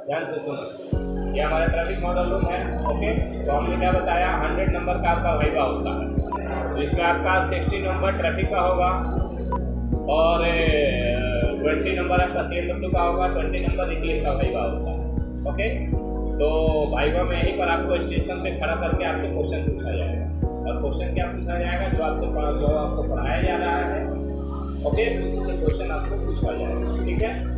ध्यान से सुनो, ये हमारा ट्रैफिक मॉडल रूम है। ओके, तो हमने क्या बताया, 100 नंबर का आपका वाइवा होता है, तो इसमें आपका 60 नंबर ट्रैफिक का होगा और 20 नंबर आपका CNW का होगा, 20 नंबर रिटेल का वाइवा होता है। ओके, तो वाइवा में यहीं पर आपको स्टेशन पे खड़ा करके आपसे क्वेश्चन पूछा जाएगा, और क्वेश्चन क्या पूछा जाएगा, जो आपको पढ़ाया जा रहा है, ओके, उसी से क्वेश्चन आपको पूछा जाएगा। ठीक है।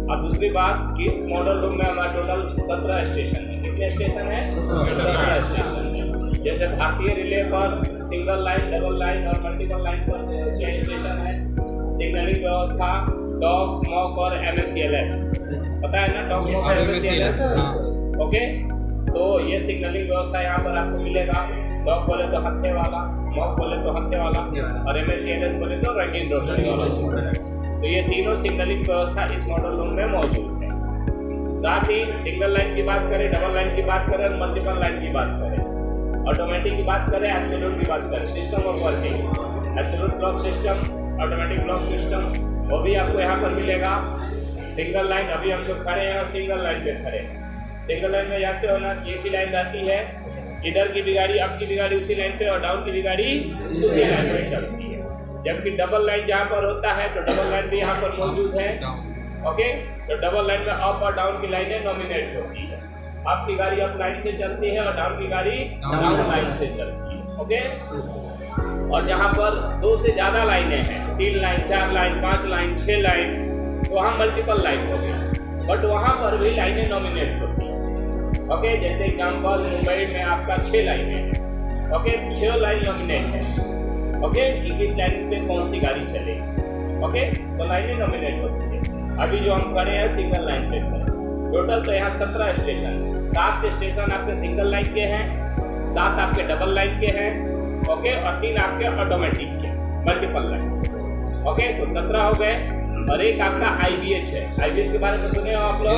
अब दूसरी बात कि इस मॉडल रूम में हमारा टोटल 17 स्टेशन है। कितने स्टेशन है? 17 स्टेशन है। जैसे भारतीय रिले पर सिंगल लाइन, डबल लाइन और मल्टीपल लाइन पर क्या स्टेशन है? सिग्नलिंग व्यवस्था, डॉक, मॉक और MSCLS, पता है ना, डॉक, मॉक और MSCLS। ओके, तो ये सिग्नलिंग व्यवस्था यहाँ पर आपको मिलेगा। डॉक बोले तो हत्थे वाला, मॉक बोले तो हत्थे वाला, और MSCLS बोले तो रंगीन रोशनी वाला। तो ये तीनों सिग्नलिंग व्यवस्था इस मॉडल रूम में मौजूद है। साथ ही सिंगल लाइन की बात करें, डबल लाइन की बात करें, मल्टीपल लाइन की बात करें, ऑटोमेटिक की बात करें, एब्सोल्यूट की बात करें, system of working, absolute block system, automatic block system, वो भी आपको यहाँ पर मिलेगा। सिंगल लाइन, अभी हम जो खड़े हैं सिंगल लाइन पे खड़े हैं। सिंगल लाइन में जानते हो ना, एक ही लाइन रहती है, इधर की भी गाड़ी, अप की भी गाड़ी उसी लाइन पे, और डाउन की भी गाड़ी उसी लाइन पे चलती है। जबकि डबल लाइन जहाँ पर होता है तो डबल लाइन भी यहाँ पर मौजूद है। ओके, तो डबल लाइन में अप और डाउन की लाइनें नॉमिनेट होती है। अप की गाड़ी अप लाइन से चलती है और डाउन की गाड़ी डाउन लाइन से चलती है। ओके, और जहाँ पर 2 से ज़्यादा लाइनें हैं, 3 लाइन, 4 लाइन, 5 लाइन, 6 लाइन, तो वहाँ मल्टीपल लाइन हो गया, बट वहाँ पर भी लाइनें नॉमिनेट होती हैं। ओके, जैसे एग्जाम्पल मुंबई में आपका 6 लाइनें हैं। ओके, 6 लाइन नॉमिनेट है। ओके, कि किस लाइन पे कौन सी गाड़ी चलेगी। ओके, तो लाइनें नॉमिनेट होती है। अभी जो हम खड़े हैं सिंगल लाइन पे खड़े, टोटल तो यहाँ 17 स्टेशन, 7 स्टेशन आपके सिंगल लाइन के हैं, 7 आपके डबल लाइन के हैं। ओके, और 3 आपके ऑटोमेटिक के, मल्टीपल लाइन। ओके, तो 17 हो गए, और एक आपका IBH है। IBH के बारे में सुने हो आप लोग?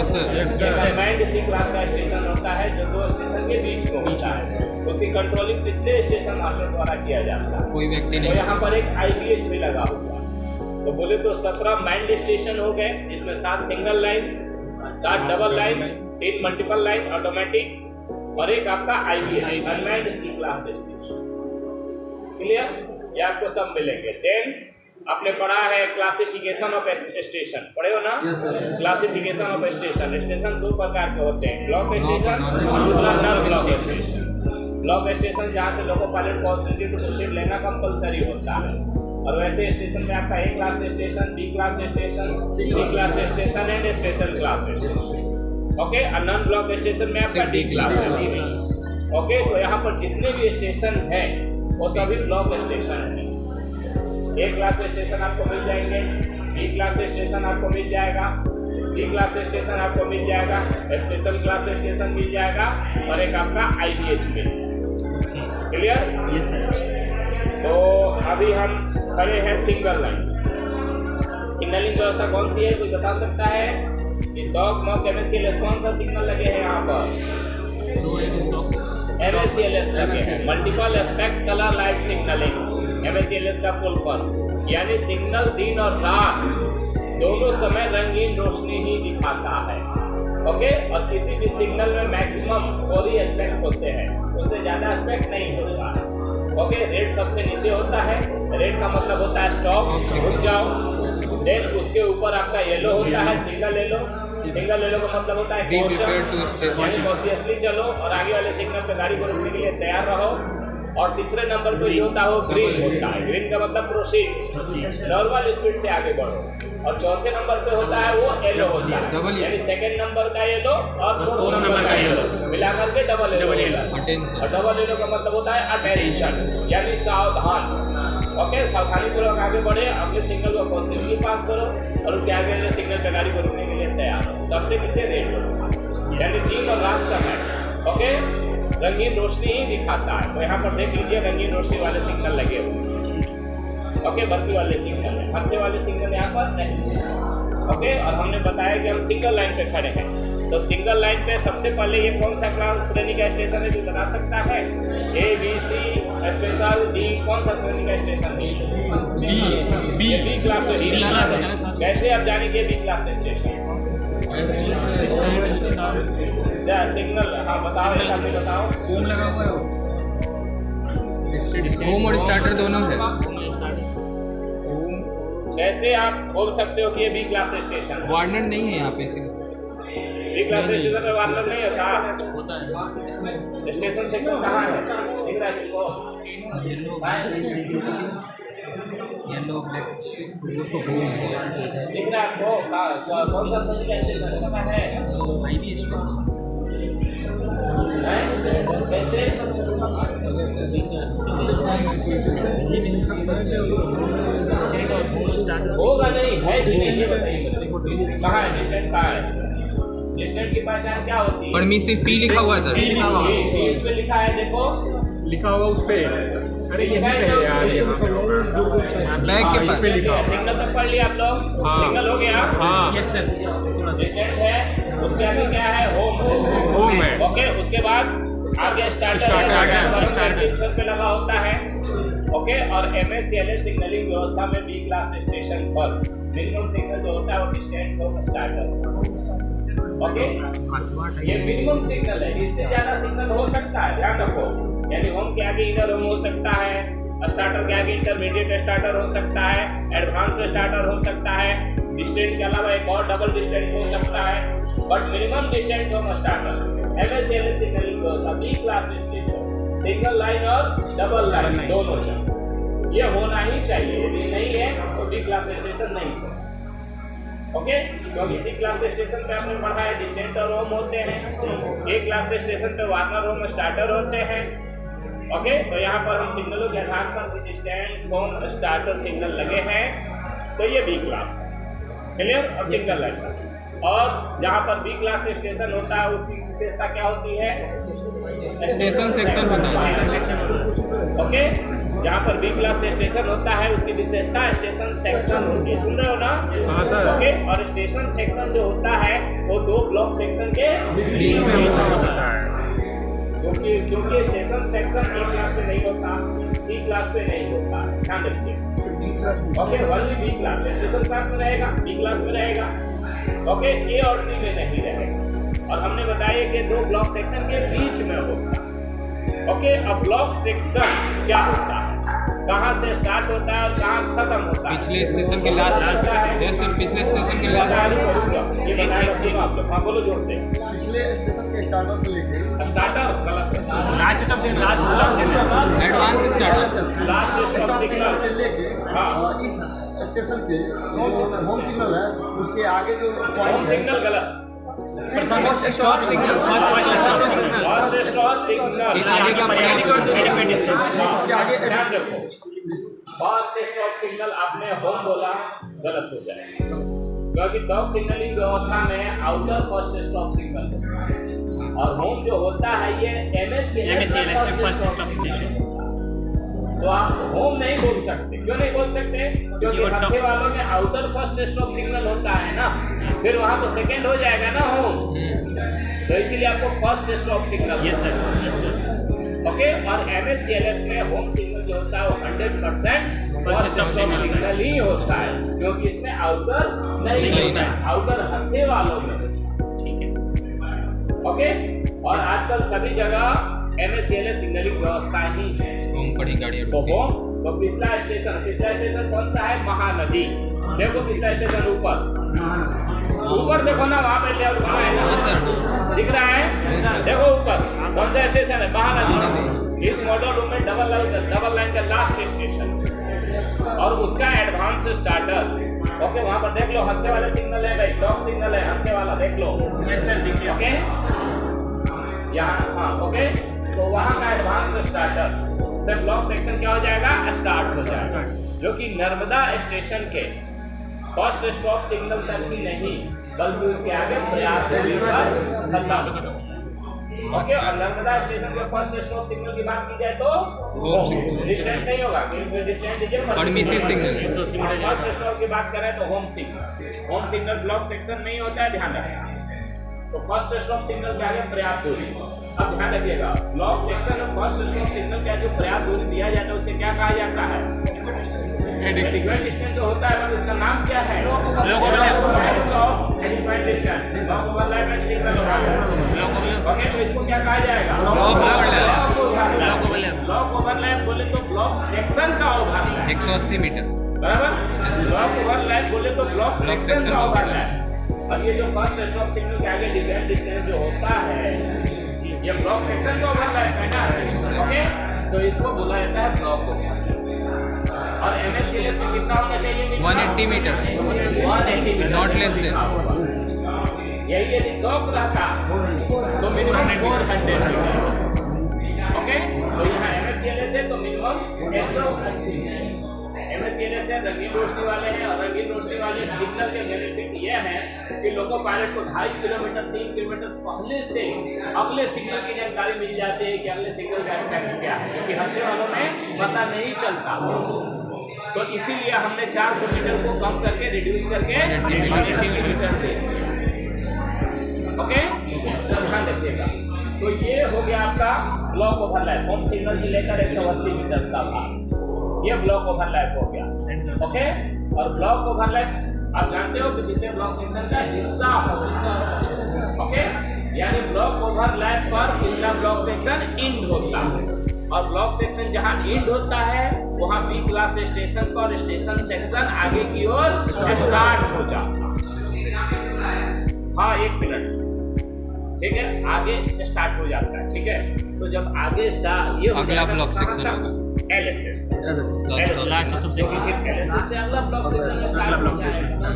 कमांड सी क्लास का स्टेशन होता है जो 2 स्टेशन के बीच में होता है, उसकी कंट्रोलिंग पिछले स्टेशन मास्टर द्वारा किया जाता है, कोई व्यक्ति नहीं। तो यहाँ पर एक IBH भी लगा हुआ है। तो बोले तो 17 मैंड स्टेशन हो गए, जिसमें 7 single line, 7 double line, 3 multiple line automatic, और एक आपका IBH अनमैन्ड सी क्लास स्टेशन। क्लियर? ये आपको सब मिलेंगे। देन आपने पढ़ा है क्लासिफिकेशन ऑफ स्टेशन, पढ़े हो ना? Classification of station. स्टेशन 2 प्रकार के होते हैं, ब्लॉक स्टेशन और दूसरा non block station. Block station जहाँ से लोको पायलट को ऑथोरिटी टू प्रोसीड लेना कंपलसरी होता है, और वैसे स्टेशन में आपका A class station, B class station, C class station and special class station. Okay, और नॉन ब्लॉक स्टेशन में आपका D क्लास स्टेशन। ओके, तो यहाँ पर जितने भी स्टेशन है वो सभी ब्लॉक स्टेशन है। A क्लास स्टेशन आपको मिल जाएंगे, B क्लास स्टेशन आपको मिल जाएगा, C क्लास स्टेशन आपको मिल जाएगा, स्पेशल क्लास स्टेशन मिल जाएगा, और एक आपका IBH मिल जाएगा। क्लियर? Yes sir. तो अभी हम खड़े हैं सिंगल लाइन। सिग्नलिंग व्यवस्था कौन सी है, कोई बता सकता है? कि डॉक, मॉक, MSCLS कौन सा सिग्नल लगे हैं यहाँ पर? MSCLS लगे हैं, multiple aspect colour light signalling, MSCLS का फुल फॉर्म, यानी सिग्नल दिन और रात दोनों समय रंगीन रोशनी ही दिखाता है। ओके, और किसी भी सिग्नल में मैक्सिमम 4 ही एस्पेक्ट होते हैं, उससे ज़्यादा एस्पेक्ट नहीं होता है। ओके, रेड सबसे नीचे होता है, रेड का मतलब होता है स्टॉप, रुक जाओ। देन उसके ऊपर आपका येलो होता है, सिंगल येलो। सिंगल येलो का मतलब होता है कॉशियसली चलो, और आगे वाले सिग्नल पे गाड़ी को रुकने के लिए तैयार रहो। और तीसरे नंबर पे जो होता है वो ग्रीन होता है, ग्रीन का मतलब प्रोसीड, नॉर्मल स्पीड से आगे बढ़ो। और चौथे नंबर पे होता है वो येलो होता है, यानी सेकंड नंबर का येलो और फोर्थ नंबर का येलो मिलाकर के डबल येलो। और डबल येलो का मतलब होता है अटेंशन, यानी सावधान। ओके, सावधानी पूर्वक आगे बढ़े, अपने सिग्नल को कॉशियसली पास करो, और उसके आगे वाले सिग्नल पे गाड़ी को रुकने के लिए तैयार हो। सबसे नीचे रेड हो, यानी दिन और रात समय ओके रंगीन रोशनी ही दिखाता है। तो यहाँ पर देख लीजिए रंगीन रोशनी वाले सिग्नल लगे हुए, ओके, बत्ती वाले सिग्नल है, हत्थे वाले सिग्नल यहाँ पर नहीं है। ओके, और हमने बताया कि हम सिंगल लाइन पे खड़े हैं, तो सिंगल लाइन पे सबसे पहले ये कौन सा क्लास श्रेणी का स्टेशन है जो बता सकता है? A, B, C, special, D, कौन सा श्रेणी का स्टेशन? B class station. कैसे आप जानेंगे B क्लास स्टेशन? सिग्नल, हाँ बताओ, बताओ। होम लगा हुआ है, होम और स्टार्टर दोनों है। कैसे आप बोल सकते हो कि ये बी क्लास स्टेशन है? वार्नर नहीं है यहाँ पे, बी क्लास स्टेशन पे वार्नर नहीं होता। स्टेशन सेक्शन कहाँ है? दिख रहा है तुमको? येलो ब्लैक दिख रहा है आपको? कौन सा सभी का स्टेशन पता है? कैसे होगा? नहीं है, ये बताइए कहाँ है डिस्टेंट? कहाँ है डिस्टेंट की पहचान क्या होती है? परमिसिव पी लिखा हुआ है सर, इस पे लिखा है, देखो लिखा होगा उस पे। अरे ये है यार, बैग के पास सिग्नल तक पढ़ लिया आप लोग? सिग्नल हो गया? Yes sir. डिस्टेंट है, उसके आगे क्या है? होम है। ओके, उसके बाद आगे स्टार्टर पे लगा होता है। ओके, और MS-CLS सिग्नलिंग व्यवस्था में बी क्लास स्टेशन पर मिनिमम सिग्नल जो होता है वो डिस्टेंट होम स्टार्टर। ओके, ये मिनिमम सिग्नल है, इससे ज्यादा सिग्नल हो सकता है, ध्यान रखो। यानी होम के आगे इनर होम हो सकता है, स्टार्टर के आगे इंटरमीडिएट स्टार्टर हो सकता है, एडवांस स्टार्टर हो सकता है, डिस्टेंट के अलावा एक और डबल डिस्टेंट हो सकता है, but minimum distant home starter MS-CLS signalling व्यवस्था B class station, single line और डबल लाइन दोनों ये होना ही चाहिए। यदि नहीं है तो बी क्लास स्टेशन नहीं है। ओके, क्योंकि सी क्लास स्टेशन पे आपने पढ़ा है डिस्टेंट और होम होते हैं, ए क्लास स्टेशन पे वार्नर होम स्टार्टर होते हैं। ओके, तो यहाँ पर हम सिग्नलों के आधार पर डिस्टेंट होम स्टार्टर सिग्नल लगे हैं, तो ये बी क्लास है। क्लियर? और सिंगल लाइन और जहाँ पर बी क्लास स्टेशन होता है उसकी विशेषता क्या होती है? स्टेशन सेक्शन होता है। ओके, जहाँ पर बी क्लास स्टेशन होता है उसकी विशेषता स्टेशन सेक्शन होती है। सुन रहे हो ना? ओके, और स्टेशन सेक्शन जो होता है वो दो ब्लॉक सेक्शन के बीच में होता है, क्योंकि स्टेशन सेक्शन ए क्लास पे नहीं होता, सी क्लास पे नहीं होता, ध्यान रखिए। Okay, only B class station class में रहेगा, बी क्लास में रहेगा। ओके, ए और सी में नहीं रहेगा। और हमने बताया कि दो ब्लॉक सेक्शन के बीच में होता है। ओके, अब ब्लॉक सेक्शन क्या होता है, कहाँ से स्टार्ट होता है और कहाँ खत्म होता है? पिछले स्टेशन के लास्ट, पिछले स्टेशन के लास्ट। ये बताया सुनो आप लोग। हाँ बोलो जोर से। पिछले स्टेशन के स्टार्टर से लेके स्टार्टर गलत, advance starter, last stop signal से लेके इस स्टेशन के होम सिग्नल है उसके आगे जो होम सिग्नल गलत, first stop signal first stop signal आगे का उसके आगे ध्यान रखो। फर्स्ट स्टॉप सिग्नल आपने होम बोला, गलत हो जाएगा, क्योंकि डॉग सिग्नलिंग व्यवस्था में आउटर फर्स्ट स्टॉप सिग्नल और होम जो होता है ये MS-CLS फर्स्ट स्टॉप स्टेशन। तो आप होम नहीं बोल सकते। क्यों नहीं बोल सकते? क्योंकि हत्थे वालों में आउटर फर्स्ट स्टॉप सिग्नल होता है ना, फिर वहां तो सेकंड हो जाएगा ना होम, तो इसीलिए आपको first stop signal. Yes sir. Okay, और MS-CLS में होम सिग्नल जो होता है वो 100% फर्स्ट स्टॉप सिग्नल ही होता है, क्योंकि इसमें आउटर नहीं होता है, आउटर हत्थे वालों में। ठीक है, ओके। और आजकल सभी जगह MS-CLS सिग्नलिंग व्यवस्था ही है। होम पड़ी गाड़ी तो पिछला स्टेशन कौन सा है? महानदी। देखो पिछला स्टेशन ऊपर देखो ना, वहाँ पे लेआउट बना है ना, दिख रहा है? देखो ऊपर कौन सा स्टेशन है? महानदी। इस मॉडल रूम में डबल लाइन का लास्ट स्टेशन और उसका एडवांस स्टार्टर। ओके, वहाँ पर देख लो हत्थे वाले सिग्नल है भाई, डॉग सिग्नल है, हत्थे वाला देख लो। ओके, यहाँ हाँ, ओके, तो वहाँ का एडवांस स्टार्टर से ब्लॉक सेक्शन क्या हो जाएगा? स्टार्ट हो जाएगा, जो कि नर्मदा स्टेशन के फर्स्ट स्टॉप सिग्नल तक ही नहीं बल्कि उसके आगे पर्याप्त दूरी पर खत्म। ओके, और नर्मदा स्टेशन के फर्स्ट स्टॉप सिग्नल की बात की जाए तो डिस्टेंट नहीं होगा, distant permissive signal. First stop की बात करें तो होम सिग्नल ब्लॉक सेक्शन नहीं होता है, ध्यान रखना। तो फर्स्ट स्टॉप सिग्नल के आगे पर्याप्त दूरी। अब ध्यान रखिएगा, ब्लॉक सेक्शन में फर्स्ट स्टॉप सिग्नल के आगे पर्याप्त दूरी दिया जाता है उसे क्या कहा जाता है? एडिक्वेट डिस्टेंस जो होता है इसका नाम क्या है? Of adequate distance, block overlap and signal overlap. Okay, तो इसको क्या कहा जाएगा? ब्लॉक ओवरलैप बोले तो ब्लॉक सेक्शन का ओवरलैप 180 मीटर बराबर। ब्लॉक ओवरलैप बोले तो ब्लॉक सेक्शन का ओवरलैप। और ये जो फर्स्ट स्टॉप सिग्नल के आगे डिफरेंट डिस्टेंस जो होता है ये ब्लॉक सेक्शन का ओवरलैप है ना। ओके, तो इसको बोला जाता है ब्लॉक ओवरलैप। और MSCLS में कितना होना चाहिए? 180 metre 180 metre, not less than. यही यदि 2 रहता तो मिनिमम 400 मीटर। ओके, तो यहाँ MSCLS है तो मिनिमम 180 मीटर। MSCLS है रंगीन रोशनी वाले हैं, और रंगीन रोशनी वाले सिग्नल के बेनिफिट ये है कि लोको पायलट को 2.5 किलोमीटर 3 किलोमीटर पहले से अगले सिग्नल की जानकारी मिल जाती है कि अगले सिग्नल का स्पेक्ट्रम क्या है, क्योंकि हल्के वालों में पता नहीं चलता। तो इसीलिए हमने 400 मीटर को कम करके रिड्यूस करके 180 मीटर दे। ओके, तो ध्यान रखिएगा। तो ये हो गया आपका ब्लॉक ओवरलैप, होम सिग्नल से लेकर 180 मीटर का भाग, ये ब्लॉक ओवरलैप हो गया। ओके, और ब्लॉक ओवरलैप आप जानते हो कि पिछले ब्लॉक सेक्शन का हिस्सा होता है। ओके, यानी ब्लॉक ओवरलैप पर पिछला ब्लॉक सेक्शन इंड होता है, और ब्लॉक सेक्शन जहां इंड होता है वहां बी क्लास स्टेशन पर स्टेशन सेक्शन आगे की ओर स्टार्ट हो जाता है। हाँ, 1 मिनट, ठीक है, आगे स्टार्ट हो जाता है। ठीक है, तो जब आगे स्टार्ट ये अगला ब्लॉक सेक्शन होगा LSS, लास्ट देखिए फिर LSS से अगला ब्लॉक सेक्शन स्टार्ट हो जाएगा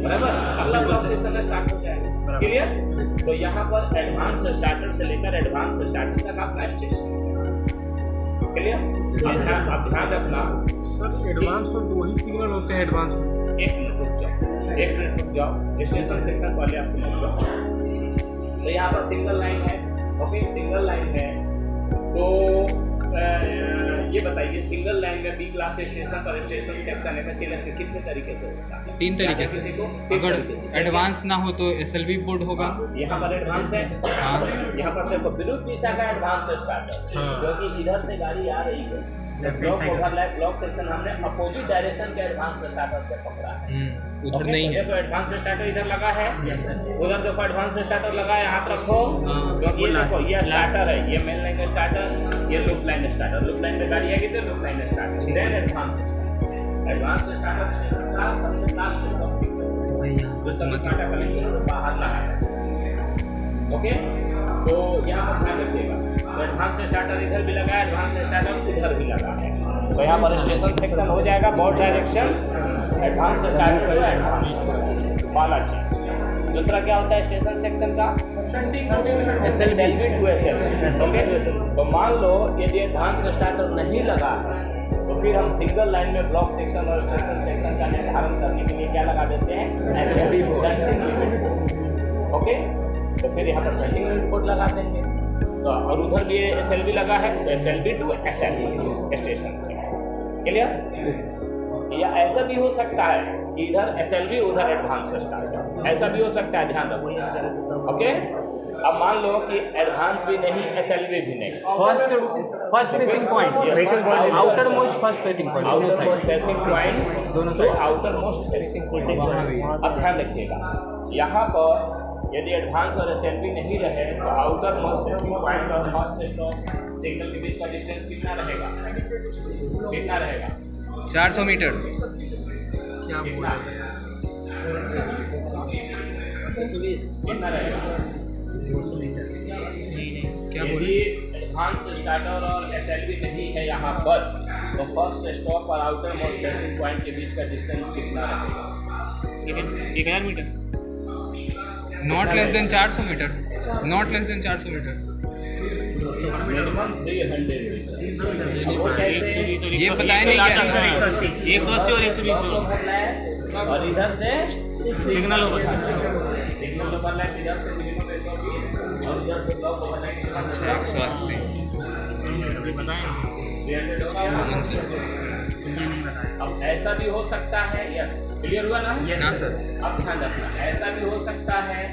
बराबर, अगला ब्लॉक सेक्शन स्टार्ट हो जाएगा। क्लियर? तो यहाँ पर एडवांस स्टार्टर से लेकर एडवांस स्टार्टर तक आपका स्टेशन। क्लियर? आप ध्यान रखना सर, एडवांस तो 2 ही सिग्नल होते हैं एडवांस में। 1 मिनट रुक जाओ, स्टेशन सेक्शन पहले आप समझ लो। तो यहाँ पर सिंगल लाइन है। ओके, सिंगल लाइन है तो ये बताइए सिंगल लाइन में बी क्लास स्टेशन पर स्टेशन सेक्शन MSCLS में कितने तरीके से होता है? 3 तरीके से। अगर एडवांस ना हो तो SLV बोर्ड होगा। यहाँ पर एडवांस है। हाँ, यहाँ पर देखो विरुद्ध दिशा का एडवांस स्टार्टर, क्योंकि इधर से गाड़ी आ रही है। ब्लॉक ओवरलैप ब्लॉक सेक्शन हमने अपोजिट डायरेक्शन के एडवांस स्टार्टर से पकड़ा है। उधर नहीं है। तो एडवांस स्टार्टर इधर लगा है, उधर देखो एडवांस स्टार्टर लगा है, हाथ रखो। क्योंकि ये देखो ये स्टार्टर है, ये मेन लाइन स्टार्टर, ये loop line starter. Loop line पे गाड़ी आएगी तो loop line starter, then advance starter station का सबसे लास्ट स्टॉप सिग्नल जो सभी टाटा कनेक्शन को बाहर लगा है। ओके, तो यहाँ पर ध्यान रखिएगा, एडवांस स्टार्टर इधर भी लगा है, एडवांस स्टार्टर उधर भी लगा है। तो यहाँ पर स्टेशन सेक्शन हो जाएगा बोर्ड डायरेक्शन, एडवांस स्टार्टर हो एडवांस वाला चीज। दूसरा क्या होता है स्टेशन सेक्शन का? SLV to SLV। ओके, तो मान लो यदि एडवांस स्टार्टर नहीं लगा है तो फिर हम सिंगल लाइन में ब्लॉक सेक्शन और स्टेशन सेक्शन का निर्धारण करने के लिए क्या लगा देते हैं? SLV board. ओके, तो फिर यहाँ पर सेंडिंग यूनिट कोड लगा देंगे। तो और उधर भी SLV लगा है तो SLV to SLV station section. Clear? या ऐसा भी हो सकता है कि इधर SLV उधर एडवांस स्टार्टर, ऐसा भी हो सकता है, ध्यान रखो। ओके, अब मान लो कि एडवांस भी नहीं SLV भी नहीं, first basic point, outer most first basic point, outer most basic point दोनों से, आउटर मोस्ट बेसिक पॉइंट। अब ध्यान रखिएगा, यहाँ पर यदि एडवांस और SLV नहीं रहे तो आउटर मोस्ट बेसिक पॉइंट और फर्स्ट स्टॉप सिग्नल के बीच का डिस्टेंस कितना रहेगा? 400 मीटर। क्या बोला? कितना रहेगा? 200 मीटर। क्या बोले? यदि एडवांस स्टार्टर और SLV नहीं है यहाँ पर तो फर्स्ट स्टॉप और आउटर मोस्ट बेसिक पॉइंट के बीच का डिस्टेंस कितना रहेगा? 1000 metre. Not less than 400 metre. Not less than 400 metre. Minimum 300 metre. ये बताया नहीं क्या? 180 और 120 और इधर से सिग्नल ओवरलैप इधर से मिनिमम 120 और इधर से ब्लॉक ओवरलैप 180। अब ऐसा भी हो सकता है, यस क्लियर हुआ ना? ना सर। अब ध्यान रखना, ऐसा भी हो सकता है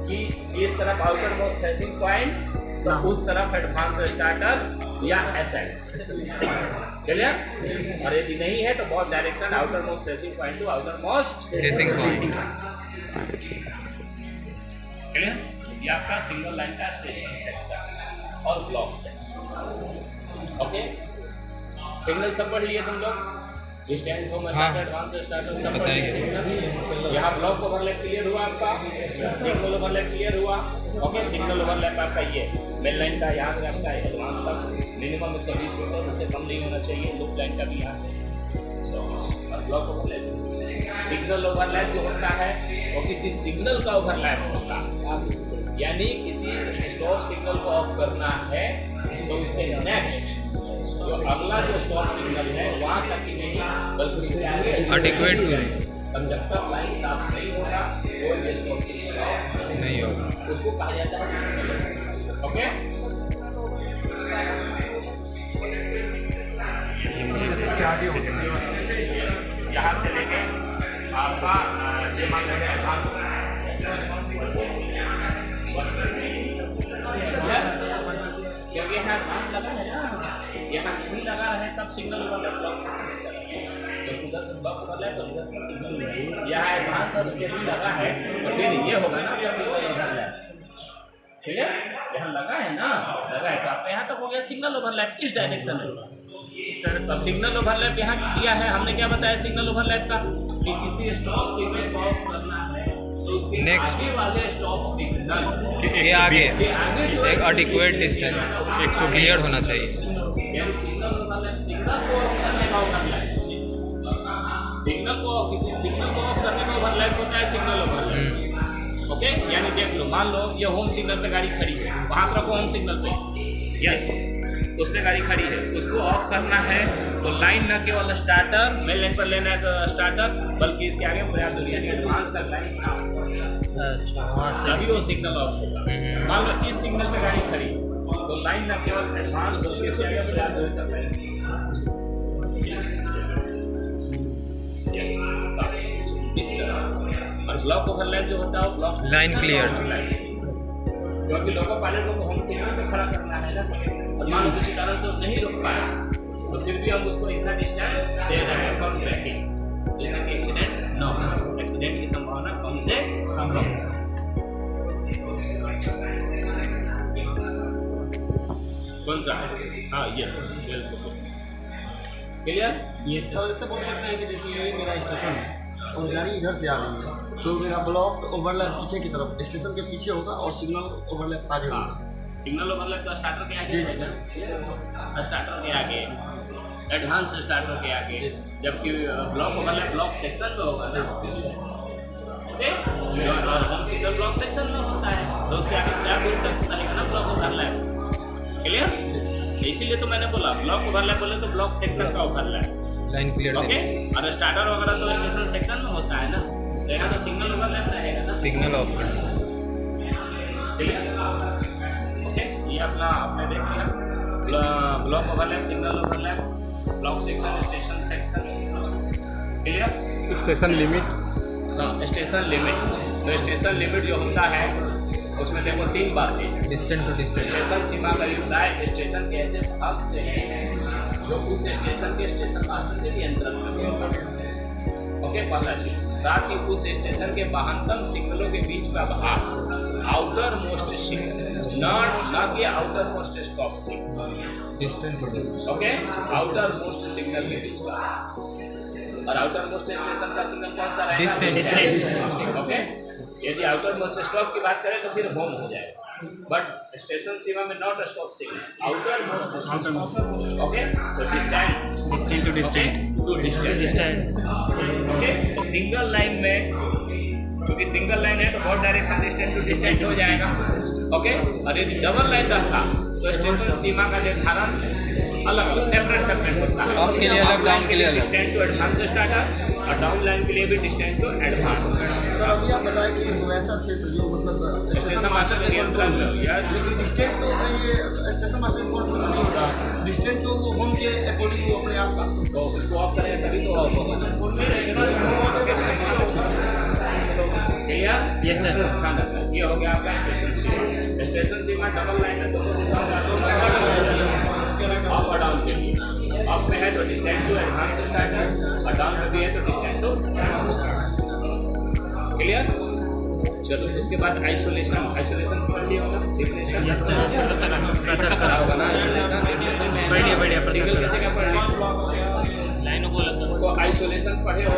कि इस तरफ आउटर मोस्ट फेसिंग पॉइंट तो उस तरफ एडवांस स्टार्टर या SL। क्लियर? और यदि नहीं है तो both direction outer most placing point two outer most placing point. Clear? ये आपका सिंगल लाइन का स्टेशन सेक्शन और ब्लॉक सेक्शन। ओके, सिग्नल सब पढ़ लिए तुम लोग? डिस्टेंस को एडवांस स्टार्टर सब पढ़ लिए। यहाँ ब्लॉक ओवरलैप क्लियर हुआ आपका, सिग्नल ओवरलैप क्लियर हुआ। ओके, सिग्नल ओवरलैप आपका ये मेन लाइन का यहाँ से आपका एडवांस तक मिनिमम 120 मीटर, उससे कम नहीं होना चाहिए। लूप लाइन का भी यहाँ से और ब्लॉक ओवरलैप। सिग्नल ओवरलैप जो होता है वो किसी सिग्नल का ओवरलैप होता है, यानी किसी स्टॉप सिग्नल को ऑफ करना है तो उसके नेक्स्ट जो अगला जो स्टॉप सिग्नल है वहाँ तक ही नहीं बल्कि उसके आगे एडिक्वेट कंडक्टर लाइन साफ नहीं होगा, कोई भी स्टॉप सिग्नल ऑफ नहीं होगा, उसको कहा जाता है सिग्नल। ओके, यहाँ से लेके आपका क्योंकि यहाँ घास लगा है ना, यहाँ नहीं लगा है तब सिग्नल ओवरलैप ब्लॉक सेक्शन चला है। तो उधर से ब्लॉक ओवरलैप और इधर से सिग्नल, यहाँ एडवांस और इसे भी लगा है तो फिर ये होगा ना क्या सिग्नल ओवरलैप। ठीक है, यहाँ लगा है ना, लगा है तो आपका यहाँ तक हो गया सिग्नल ओवरलैप इस डायरेक्शन में। अब सिग्नल ओवरलैप यहाँ किया है हमने, क्या बताया सिग्नल ओवरलैप का कि किसी स्टॉप सिग्नल को ऑफ करना है तो उसके आगे वाले स्टॉप सिग्नल के आगे एक एडिक्वेट डिस्टेंस क्लियर होना चाहिए। सिग्नल ओवरलैप सिग्नल को ऑफ करने का ओवरलैप, सिग्नल को किसी सिग्नल को ऑफ करने का ओवरलैप होता है सिग्नल ओवरलैप। ओके, यानी देख लो, मान लो ये होम सिग्नल पे गाड़ी खड़ी है, वहाँ पर होम सिग्नल पे यस उस पर गाड़ी खड़ी है, उसको ऑफ करना है तो लाइन न केवल स्टार्टर मेन लाइन पर लेना है तो स्टार्टर, बल्कि इसके आगे पर्याप्त दूरी है एडवांस तक लाइन साफ, तभी वो सिग्नल ऑफ होगा। मान लो इस सिग्नल पे गाड़ी खड़ी तो लाइन न केवल एडवांस बल्कि इसके आगे पर्याप्त दूरी तक लाइन इस तरह। और ब्लॉक ओवरलैप जो होता है वो ब्लॉक लाइन क्लियर, क्योंकि लोको पायलट को होम सिग्नल पे खड़ा करना है ना, और मान लो किसी कारण से वो नहीं रुक पाया तो फिर भी हम उसको इतना डिस्टेंस दे रहे हैं फॉर ब्रेकिंग, जैसे कि एक्सीडेंट ना हो, एक्सीडेंट की संभावना कम से कम हो। कौन सा? हाँ यस, बिल्कुल क्लियर। ये सर ऐसे बोल सकते हैं कि जैसे ये मेरा स्टेशन है और गाड़ी इधर से आ रही है तो मेरा ब्लॉक ओवरलैप पीछे की तरफ स्टेशन के पीछे होगा और सिग्नल ओवरलैप आगे होगा। सिग्नल ओवरलैप तो स्टार्टर के आगे रहेगा, स्टार्टर के आगे, एडवांस स्टार्टर के आगे, जबकि ब्लॉक ओवरलैप ब्लॉक सेक्शन में होगा ना। ओके, और होम सिग्नल ब्लॉक सेक्शन में होता है तो उसके आगे क्या दूर तक चलेगा ना ब्लॉक ओवरलैप। क्लियर? इसीलिए तो मैंने बोला ब्लॉक ओवरलैप बोले तो ब्लॉक सेक्शन का ओवरलैप, लाइन क्लियर। ओके, और स्टार्टर वगैरह तो स्टेशन सेक्शन में होता है ना, तो यहाँ तो सिग्नल ओवरलैप रहेगा ना, सिग्नल ऑफ। ओके, ये अपना आपने देख लिया block overlap, signal overlap, block section, station section. Clear? Station limit. हाँ, स्टेशन लिमिट। तो स्टेशन लिमिट जो होता है उसमें देखो 3 बातें, डिस्टेंस टू डिस्टेंस, स्टेशन सीमा का अभिप्राय स्टेशन के ऐसे भाग से है जो उस स्टेशन के स्टेशन मास्टर के नियंत्रण में होता है। ओके, पहला चीज, साथ ही उस स्टेशन के वाहनतम सिग्नलों के बीच का भाग आउटर मोस्ट सिग्नल, ना कि outermost stop signal, distance to distance. Okay, outermost signal के बीच का, और आउटर मोस्ट स्टेशन का सिग्नल कौन सा रहेगा? डिस्टेंस। ओके, यदि आउटर मोस्ट स्टॉप की बात करें तो फिर होम हो जाएगा, बट स्टेशन सीमा में not stop signal, outer most. Okay, तो डिस्टेंस टू डिस्टेंस। ओके, तो सिंगल लाइन में क्योंकि सिंगल लाइन है तो बहुत डायरेक्शन डिस्टेंस टू डिस्टेंस हो जाएगा। ओके, और यदि डबल लाइन रहता तो स्टेशन सीमा का निर्धारण अलग अलग सेपरेट होता है। अप के लिए अलग, डाउन के लिए अलग, डिस्टेंस टू एडवांस स्टार्टर और डाउन लाइन के लिए भी डिस्टेंस टू एडवांस। सर अभी आप बताएं कि वैसा क्षेत्र जो मतलब स्टेशन मास्टर के नियंत्रण में, यस, लेकिन डिस्टेंस तो ये स्टेशन मास्टर के कंट्रोल में नहीं होता, डिस्टेंस तो वो होम के अकॉर्डिंग वो अपने आप का तो इसको ऑफ करेंगे तभी तो ऑफ होगा। क्लियर? यस सर, ध्यान रखना। ये हो गया आपका स्टेशन सीमा डबल लाइन है, दोनों दिशाओं का अप और डाउन के लिए। अप में है तो उसके बाद आइसोलेशन पढ़ लिया होगा, डिफिनेशन करा होगा ना, आइसोलेशन डिफिनेशन में सिंगल कैसे क्या पढ़ लिया, लाइनों को तो आइसोलेशन पढ़े हो।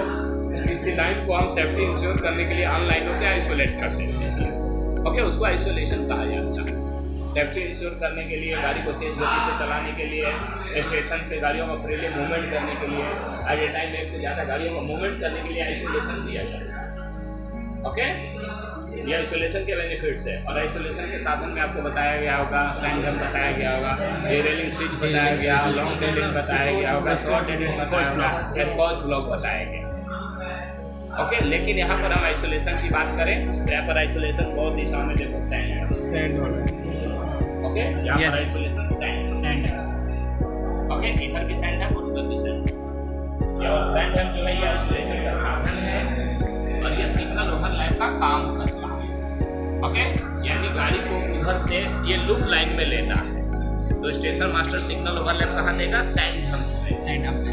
किसी लाइन को हम सेफ्टी इंश्योर करने के लिए अन्य लाइनों से आइसोलेट करते हैं, ओके, उसको आइसोलेशन कहा जाता है। सेफ्टी इंश्योर करने के लिए, गाड़ी को तेज गति से चलाने के लिए, स्टेशन पे गाड़ियों का फ्रीली मूवमेंट करने के लिए, एट ए टाइम एक से ज़्यादा गाड़ियों का मूवमेंट करने के लिए आइसोलेशन दिया जाता है, ओके। ये आइसोलेशन के बेनिफिट्स है। और आइसोलेशन के साधन में आपको बताया गया होगा, सैंडम बताया गया होगा, रेलिंग स्विच बताया गया, लॉन्ग रेलिंग बताया गया होगा, शॉर्ट रेलिंग बताया होगा, स्कॉच ब्लॉक बताया गया, ओके। लेकिन यहाँ पर हम आइसोलेशन की बात करें तो यहाँ पर आइसोलेशन बहुत दिशा में देखो सैंड वाला, ओके, यहाँ पर आइसोलेशन सैंड है, ओके, इधर भी सैंड है और उधर भी सैंड है। और सैंड जो है ये आइसोलेशन का साधन है और ये सिग्नल ओवरलैप का काम करता है, ओके। यानी गाड़ी को उधर से ये लूप लाइन में लेता है, तो स्टेशन मास्टर सिग्नल ओवरलैप कहाँ देगा, सैंड हम पे।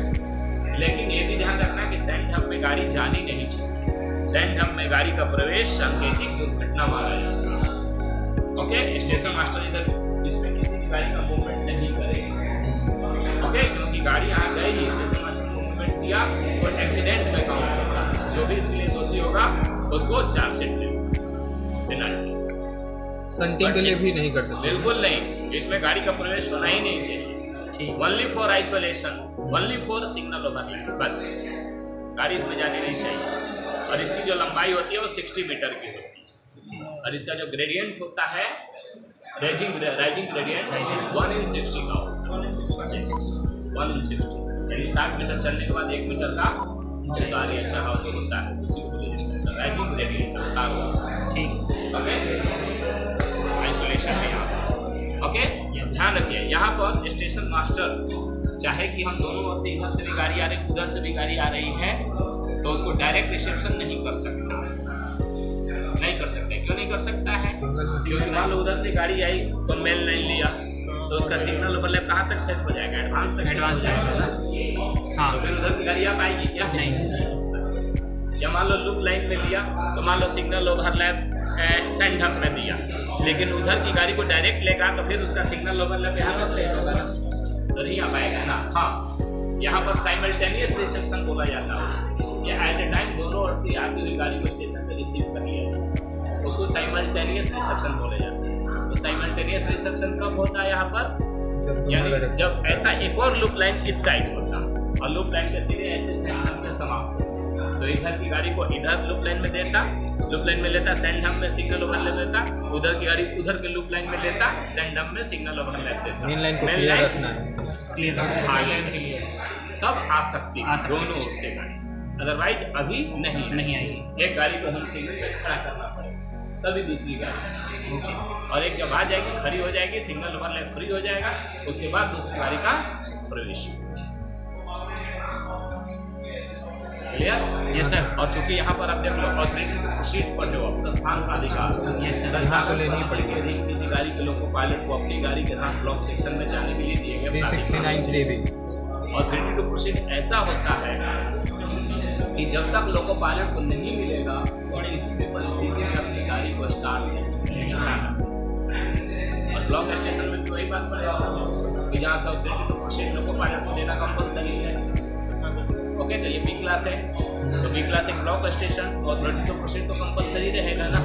लेकिन ये भी ध्यान रखना कि सैंड हम में गाड़ी जानी नहीं चाहिए, सैंड हम में गाड़ी का प्रवेश सांकेतिक दुर्घटना माना जाता है, ओके। स्टेशन मास्टर इधर इसमें किसी की गाड़ी का मूवमेंट नहीं करेगा, ओके, क्योंकि गाड़ी यहाँ गई, स्टेशन मास्टर को मूवमेंट दिया तो एक्सीडेंट में काउंट होगा, जो भी इसके लिए दोषी होगा उसको चार्जशीट पेनल्टी। संटिंग के लिए भी नहीं कर सकते, बिल्कुल नहीं, इसमें गाड़ी का प्रवेश होना ही नहीं चाहिए, only for isolation, only for signal overlap, बस गाड़ी इसमें जानी नहीं चाहिए। और इसकी जो लंबाई होती है वो 60 मीटर की होती है, और इसका जो ग्रेडियंट होता है राइजिंग ग्रेडियंट 1/60 का होता है, 1/60, यानी 60 मीटर चलने के बाद 1 मीटर का उतार या चढ़ाव जो होता है उसी को राइजिंग ग्रेडियंट उतार होता है, ठीक, ओके। आइसोलेशन में यहाँ ओके, ध्यान रखिए, यहाँ पर स्टेशन मास्टर चाहे कि हम दोनों ओर से, इधर से भी गाड़ी आ रही, उधर से भी गाड़ी आ रही है, तो उसको डायरेक्ट रिसेप्शन नहीं कर सकता, क्यों नहीं कर सकता है, क्योंकि मान लो उधर से गाड़ी आई तो मेल लाइन लिया तो उसका सिग्नल ओवरलैप कहाँ तक सेट हो जाएगा, एडवांस जाएगा, हाँ, तो फिर उधर की गाड़ी आ पाएगी क्या, नहीं। या मान लो लूप लाइन में लिया तो मान लो सिग्नल ओवरलैप सेंटर में दिया, लेकिन उधर की गाड़ी को डायरेक्ट लेगा तो फिर उसका सिग्नल ओवरलैप यहाँ पर सेट होगा ना, तो नहीं आ पाएगा ना, हाँ। यहाँ पर साइमल्टेनियस रिसेप्शन बोला जाता है, या एट ए टाइम दोनों ओर से आती हुई गाड़ी को स्टेशन पे रिसीव कर लिया जाता है, उसको साइमल्टेनियस रिसेप्शन बोले जाते हैं। तो साइमल्टेनियस रिसेप्शन कब होता है यहाँ पर, यानी जब ऐसा एक और लूप लाइन इस साइड होता है और लूप लाइन के सीधे ऐसे सेंटर में समाप्त होता, तो इधर की गाड़ी को इधर लूप लाइन में देता, लूप लाइन में लेता, सेंडम में सिग्नल ओवरलैप देता, उधर की गाड़ी उधर के लूप लाइन में लेता, सेंडम में सिग्नल ओवरलैप देता, मेन लाइन को क्लियर रखना है, क्लियर लाइन के लिए तब आ सकती है दोनों ओर से गाड़ी, अदरवाइज अभी नहीं आएगी। एक गाड़ी को हम सिग्नल पे खड़ा करना पड़ेगा तभी दूसरी गाड़ी, ओके, और एक जब आ जाएगी खड़ी हो जाएगी, सिग्नल ओवरलैप फ्री हो जाएगा, उसके बाद दूसरी गाड़ी का प्रवेश, क्लियर, यस सर। और चूंकि यहाँ पर आप देख लो ऑथोरिटी टू प्रोसीड पढ़े हो, प्रस्थान का अधिकार, यस सर, यहाँ तो लेनी पड़ेगी। यदि किसी गाड़ी के लोको पायलट को अपनी गाड़ी के साथ ब्लॉक सेक्शन में जाने के लिए दिए गए 369 ऑथोरिटी टू प्रोसीड ऐसा होता है कि जब तक लोको पायलट को नहीं मिलेगा तो किसी भी परिस्थिति में अपनी गाड़ी को स्टार्ट नहीं कराना। और ब्लॉक स्टेशन में तो वही बात पड़ेगा कि जहाँ से authority to proceed loco pilot को देना कंपलसरी है, ओके। तो ये बी क्लास है, तो बी क्लास एक block station, authority to proceed तो कंपलसरी रहेगा ना,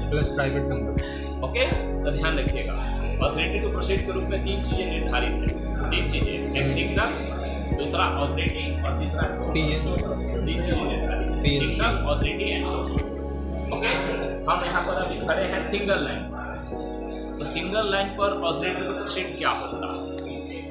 प्लस प्राइवेट नंबर, ओके। तो ध्यान रखिएगा, ऑथोरिटी टू प्रोसीड के रूप में 3 चीज़ें निर्धारित हैं, 3 चीज़ें, एक सिग्नल, दूसरा ऑथोरिटी और तीसरा PN, 3 चीज़ें निर्धारित, सिग्नल, ऑथोरिटी एंड ओके। हम यहाँ पर अभी खड़े हैं सिंगल लाइन, तो सिंगल लाइन पर ऑथोरिटी टू प्रोसीड क्या होता है,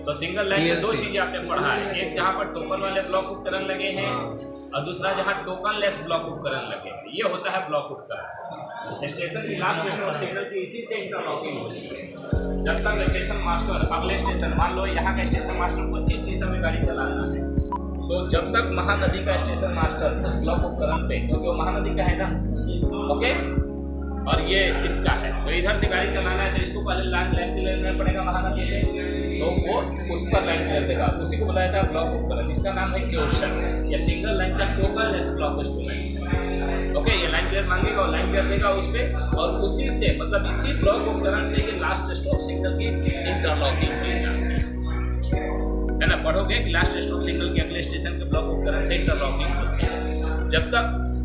तो सिंगल लाइन में 2 चीज़ें आपने पढ़ा है, एक जहाँ पर टोकन वाले ब्लॉक उपकरण लगे हैं और दूसरा जहाँ टोकन लेस ब्लॉक उपकरण लगे हैं, ये होता है ब्लॉक उपकरण। स्टेशन की लास्ट स्टेशन और सिग्नल की इसी से इंटरलॉकिंग होती है। जब तक स्टेशन मास्टर अगले स्टेशन, मान लो यहाँ का स्टेशन मास्टर को इस दिशा में गाड़ी चलाना है, तो जब तक महानदी का स्टेशन मास्टर उस ब्लॉक उपकरण पे, क्योंकि वो महानदी का है ना, ओके, और ये इसका है, तो इधर से गाड़ी चलाना है तो इसको पहले लाइन लेना पड़ेगा महानदी से, तो वो उस पर लाइन कर देगा, उसी को बुलाया था ब्लॉक उपकरण। इसका नाम है क्वेश्चन या सिंगल लाइन का token less block student, okay. ये लाइन क्लियर मांगेगा और लाइन क्लियर देगा उस पर, और उसी से मतलब इसी ब्लॉक उपकरण से ये लास्ट स्टॉप सिग्नल की इंटरलॉकिंग की जाती है ना। पढ़ोगे कि लास्ट स्टॉप सिग्नल के अगले स्टेशन के ब्लॉक उपकरण से इंटरलॉकिंग होती है। जब तक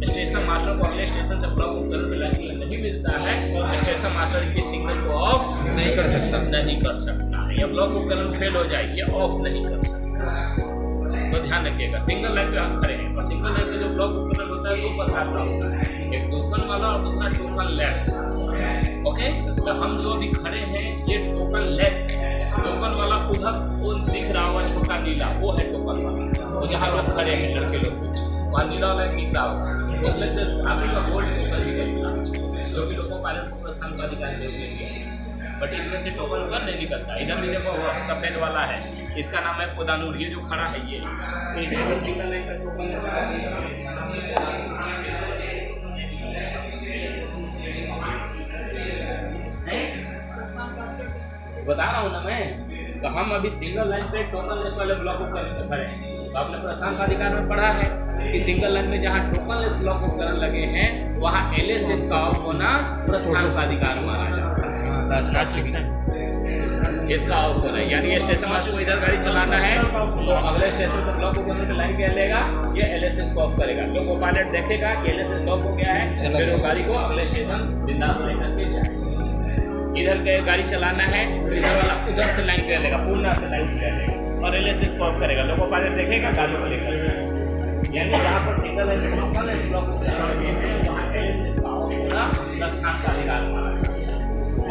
स्टेशन मास्टर को अगले स्टेशन से ब्लॉक उपकरण पर लाइन क्लियर नहीं मिलता है, स्टेशन मास्टर इस सिग्नल को ऑफ नहीं कर सकता। यह ब्लॉक उपकरण फेल हो जाए, ये ऑफ नहीं कर सकता। तो ध्यान रखिएगा, सिंगल लाइन पे हम खड़े हैं और सिंगल लाइन पे जो ब्लॉक उपकरण होता है 2 प्रकार का होता है, एक टोकन वाला और दूसरा टोकन लेस। ओके, तो हम जो अभी खड़े हैं ये टोकन लेस है। टोकन वाला उधर वो दिख रहा होगा छोटा नीला, वो है टोकन वाला। वो जहाँ लोग खड़े हैं लड़के लोग कुछ वहाँ नीला वाला दिख रहा होगा, उसमें से आगे का गोल्ड टोकन निकलता, जो कि लोगों पायलट को प्रस्थान का अधिकार देंगे। बट इसमें से टोकन ऊपर नहीं निकलता। इधर भी देखो सफेद वाला है, इसका नाम है कोदानूर। ये जो खड़ा है ये सिंगल लाइन का टोकन बता रहा हूँ ना मैं। तो हम अभी सिंगल लाइन पे टोकन लेस वाले ब्लॉक उपकरण खड़े हैं। तो आपने प्रस्थान का अधिकार में पढ़ा है कि सिंगल लाइन में जहाँ टोकन लेस ब्लॉक उपकरण लगे हैं वहाँ LSS का ऑफ होना प्रस्थान का अधिकार माना जाता है। इसका ऑफ होना है, यानी स्टेशन मास्टर को इधर गाड़ी चलाना है तो अगले स्टेशन से ब्लॉक उपकरण पे लाइन क्या लेगा, ये LSS को ऑफ करेगा। लोको पायलट देखेगा कि LSS ऑफ हो गया है, फिर वो गाड़ी को अगले स्टेशन बिंदास लेकर के जाए। इधर के गाड़ी चलाना है तो इधर वाला उधर से लाइन क्लियर लेगा, पूर्णा से लाइन क्लियर लेगा और LSS को ऑफ करेगा। लोको पायलट देखेगा गाड़ी को लेकर जाए। यानी जहाँ पर सिंगल लाइन में टोकन लेस ब्लॉक उपकरण लगे हैं वहाँ LSS का ऑफ होना प्रस्थान का अधिकार माना जाता है।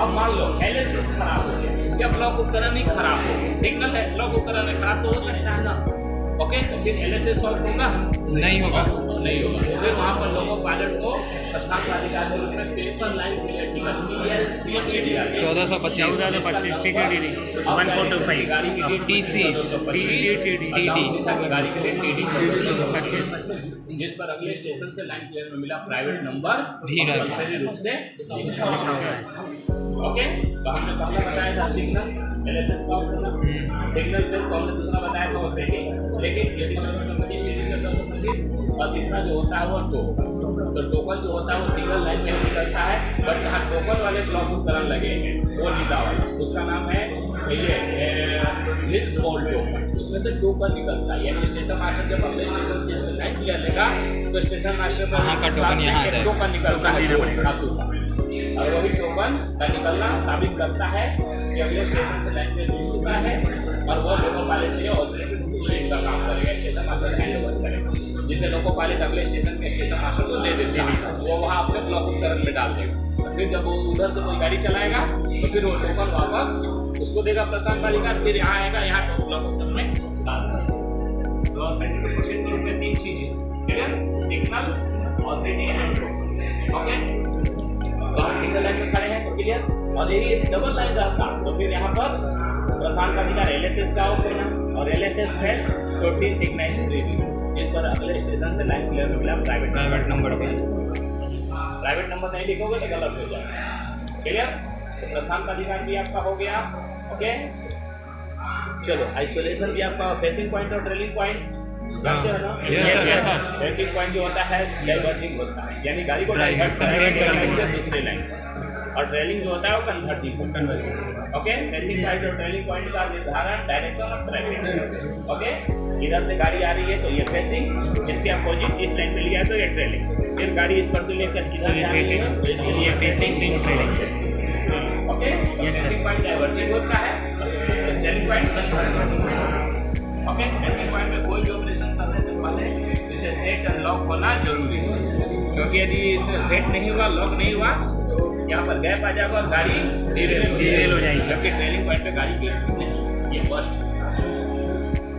अब मान लो LSS खराब हो गया या ब्लॉक उपकरण ही खराब हो गया, सिग्नल है ब्लॉक उपकरण है खराब तो हो सकता है ना। ओके, तो फिर LSS ऑफ होगा नहीं होगा। तो फिर वहाँ पर लोगों पायलट को प्रस्थान का अधिकार के रूप में paper line clear ticket 1425 TCD 1425 गाड़ी के लिए गाड़ी के लिए TD 1425 जिस पर अगले स्टेशन से लाइन क्लियर में मिला प्राइवेट नंबर कंपलसरी रूप से। ओके, तो हमने पहला बताया था सिग्नल LSS का होना, सिग्नल फिर तो हमने दूसरा बताया था ऑपरेटिंग, लेकिन किसी 1425 TD 1425 और तीसरा जो होता है वो तो टोकन जो होता है वो सिंगल लाइन में निकलता है। बट जहाँ टोकन वाले ब्लॉक उपकरण लगे हैं वो नीला वाला, उसका नाम है ये लिप्स वॉल टोकन, उसमें से टोकन निकलता है। यानी स्टेशन मास्टर जब अगले स्टेशन से इसमें लाइन क्लियर लेगा तो स्टेशन मास्टर पर टोकन निकलता है और वही टोकन का निकलना साबित करता है कि अगले स्टेशन से लाइन क्लियर मिल चुका है और वह लोको पायलट के लिए ऑपरेटिंग का काम करेगा, स्टेशन मास्टर हैंड ओवर करेगा, जिसे लोको पायलट अगले स्टेशन के स्टेशन मास्टर को ले देते हैं, वो वहाँ अपने ब्लॉक उपकरण में डाल देगा। फिर जब वो उधर से कोई गाड़ी चलाएगा तो फिर वो टोकन वापस उसको देगा प्रस्थान का अधिकार, फिर यहाँ आएगा, यहाँ ब्लॉक उपकरण में डाल देगा। तो ऑपरेटिंग प्रोसीजर के रूप में 3 चीजें, ठीक है, signal, operating and token. Okay, तो हम सिंगल लाइन में खड़े हैं तो क्लियर, और यही डबल लाइन रहता तो फिर यहाँ पर प्रस्थान का अधिकार LSS का ऑफ होना और LSS है 2693 जिस पर अगले स्टेशन से लाइन क्लियर में मिला प्राइवेट नंबर। प्राइवेट नंबर नहीं लिखोगे तो गलत हो जाएगा। क्लियर, तो प्रस्थान का अधिकार भी आपका हो गया। ओके, चलो आइसोलेशन भी आपका, फेसिंग पॉइंट और ट्रेलिंग पॉइंट जानते हो ना। फेसिंग पॉइंट जो होता है डाइवर्जिंग होता है, यानी गाड़ी को डाइवर्ट से दूसरी लाइन, और ट्रेलिंग जो होता है वो कन्वर्जिंग। ओके, फेसिंग पॉइंट और ट्रेलिंग पॉइंट का निर्धारण डायरेक्शन ऑफ ट्रैफिक। ओके, इधर से गाड़ी आ रही है तो ये फेसिंग, इसके अपोजिट इस लाइन पे लिया है तो ये ट्रेलिंग, फिर गाड़ी इस पर से लेकर इधर जा रही है तो इसके लिए फेसिंग इन ट्रेलिंग। ओके, ये फेसिंग पॉइंट डाइवर्जिंग होता है, trailing point converging. Okay, facing point में कोई भी ऑपरेशन करने से पहले इसे सेट एंड लॉक होना जरूरी है, क्योंकि यदि इसे सेट नहीं हुआ, लॉक नहीं हुआ तो यहाँ पर गैप आ जाएगा और गाड़ी डिरेल हो जाएगी, जबकि ट्रेलिंग पॉइंट पे गाड़ी की ये बस्ट।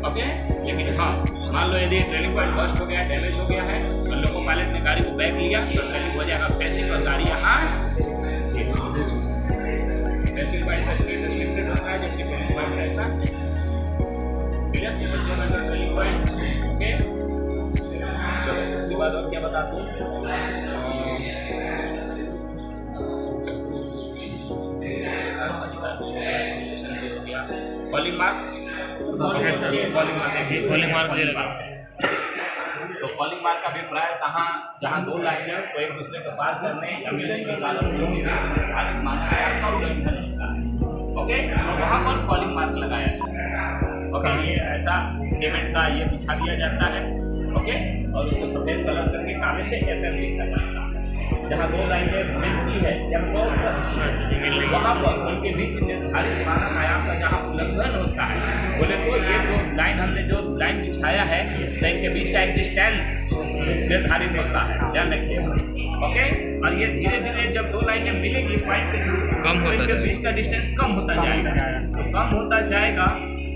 ओके, लेकिन हाँ मान लो यदि ट्रेलिंग पॉइंट बस्ट हो गया, डैमेज हो गया है और लोको पायलट ने गाड़ी को बैक लिया तो ट्रेलिंग हो जाएगा फेसिंग और गाड़ी यहाँ फेसिंग पॉइंट का रिस्ट्रिक्टेड होता है, जबकि ट्रेलिंग पॉइंट ऐसा ट्रेलिंग पॉइंट। ओके, चलो इसके बाद और क्या बताते हैं। फॉलिंग मार्क दे लगा। तो फॉलिंग मार्क का अभिप्राय जहाँ दो लाइनें को एक दूसरे को पार करने या मिलने के कारण निर्धारित मार्क का उल्लंघन होता है। ओके, वहाँ पर फॉलिंग मार्क लगाया जाता है। ओके, ये ऐसा सीमेंट का ये बिछा दिया जाता है। ओके, और उसको सफ़ेद कलर करके काले से FM लिखा जाता है। जहाँ दो लाइनें मिलती है या क्रॉस करती है, वहाँ पर उनके बीच निर्धारित मानक आयाम का जहाँ उल्लंघन होता है, बोले तो ये जो लाइन हमने जो लाइन बिछाया है, लाइन के बीच का एक डिस्टेंस निर्धारित होता है, ध्यान रखिएगा। ओके, और ये धीरे धीरे जब दो लाइनें मिलेंगी पॉइंट के थ्रू, कम होता इनके बीच का डिस्टेंस कम होता जाएगा। तो कम होता जाएगा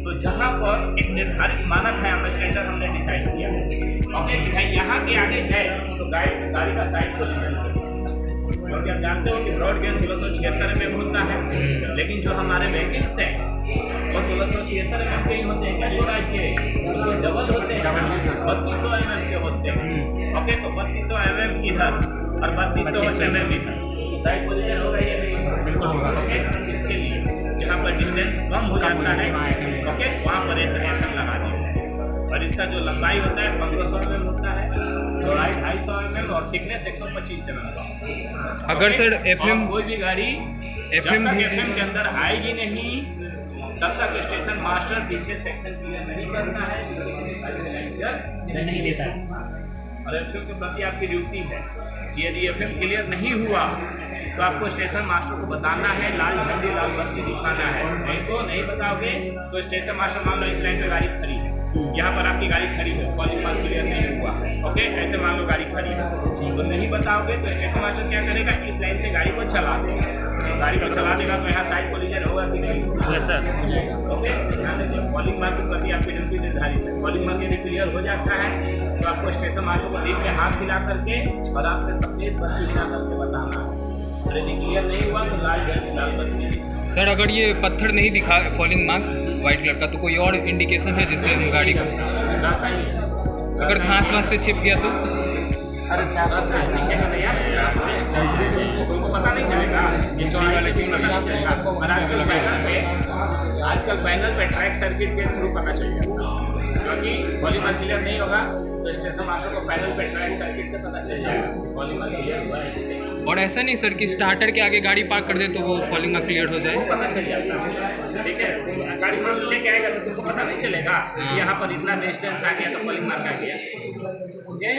तो जहाँ पर एक निर्धारित मानक है, हमें स्टैंडर्ड हमने डिसाइड किया। ओके, कि भाई यहाँ के आगे है तो गाड़ी का साइड कोलिजन, क्योंकि आप जानते हो कि ब्रॉड गेज 1676 में होता है, लेकिन जो हमारे व्हीकल्स हैं वो 1676 में के ही होते हैं। क्या चौड़ाई के उसमें डबल होते हैं, 3200 mm के होते हैं। ओके, तो 3200 mm इधर और 3200 mm इधर, तो साइड पोजीशन होगा ये नहीं? बिल्कुल होगा। ओके, इसके लिए जहाँ पर डिस्टेंस कम हो जाता है, ओके, वहाँ पर ऐसे FM लगा दिया। और इसका जो लंबाई होता है 1500 mm होता है, चौड़ाई 250 mm और थिकनेस 125 mm का। अगर सर FM कोई भी गाड़ी FM के अंदर आएगी नहीं तब तक स्टेशन मास्टर पीछे सेक्शन क्लियर नहीं करना है, पीछे किसी गाड़ी में क्लियर नहीं देता है। और FM के प्रति आपकी ड्यूटी है, यदि FM क्लियर नहीं हुआ तो आपको स्टेशन मास्टर को बताना है, लाल झंडी लाल बत्ती दिखाना है। नहीं तो नहीं बताओगे तो स्टेशन मास्टर मान लो इस लाइन पे गाड़ी खड़ी है, यहाँ पर आपकी गाड़ी खड़ी है, फॉलिंग मार्क क्लियर नहीं हुआ, ओके, ऐसे मान लो गाड़ी खड़ी है, तो नहीं बताओगे तो स्टेशन मास्टर क्या करेगा, इस लाइन से गाड़ी को चला देगा। गाड़ी को चला देगा तो यहाँ साइड कोलिजन होगा कि नहीं? ओके, यहाँ से फॉलिंग मार्क के प्रति आपकी ड्यूटी निर्धारित है। फॉलिंग मार्क यदि क्लियर हो जाता है तो आपको स्टेशन मास्टर को दिन में हाथ हिला करके और आपने सफेद बत्ती हिला करके बताना है। और यदि क्लियर नहीं हुआ तो लाल बत्ती। सर अगर ये पत्थर नहीं दिखा फॉलिंग मार्क वाइट कलर का, तो कोई और इंडिकेशन है जिससे हम गाड़ी को, अगर घास वास से छिप गया तो? अरे साहब, को पता नहीं चलेगा, ये चौड़ाई से क्यों पता नहीं चलेगा। और आजकल पैनल पे ट्रैक सर्किट के थ्रू पता चल जाता है, क्योंकि फॉलिंग मार्क क्लियर नहीं होगा तो स्टेशन मास्टर को पैनल पे ट्रैक सर्किट से पता चल जाएगा फॉलिंग मार्क क्लियर हुआ है। और ऐसा नहीं सर कि स्टार्टर के आगे गाड़ी पार्क कर दे तो वो फॉलिंग मार्क क्लियर हो जाए? पता चल जाता है, ठीक है। गाड़ी मान लेके आएगा तो तुमको पता नहीं चलेगा यहाँ पर इतना डिस्टेंस आ गया तो फॉलिंग मार्क आ गया। Okay,